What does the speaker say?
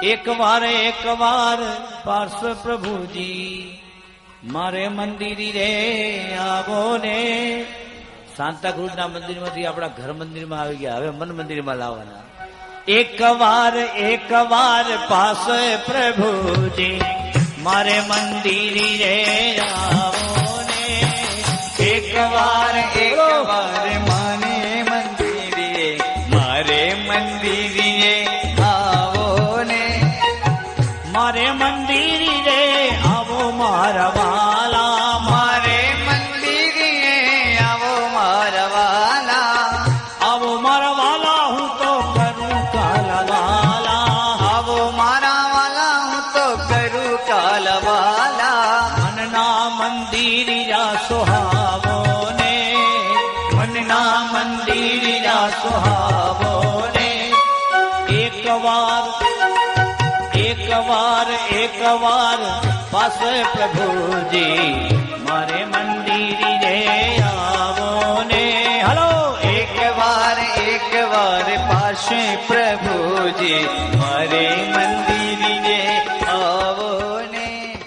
એક વાર પાર્શ પ્રભુજી મારે મંદિરી રે આવો ને. સાંતાક્રુઝના મંદિરમાંથી આપણા ઘર મંદિરમાં આવી ગયા, હવે મન મંદિરમાં લાવવાના. એક વાર પાસ પ્રભુજી મારે મંદિરી રે આવો ને. એક વાર માને મંદિરે મારે મંદિરે આવો ને. મારે મંદિરી રે આવો મારા વાલા. મારે મંદિરે આવો મારા વાલા. આવો મારા વાલા હું તો કરું કાલવાલા. આવો મારા વાલા હું તો કરું કાલવાલા. મનના મંદિરિયા સુહાવો ને. મનના મંદિરિયા સુહાવો ને. એક વાર પાસે પ્રભુજી મારે મંદિરી રે આવો ને. હલો. એક વાર પાસે પ્રભુજી મારે મંદિરે આવો ને.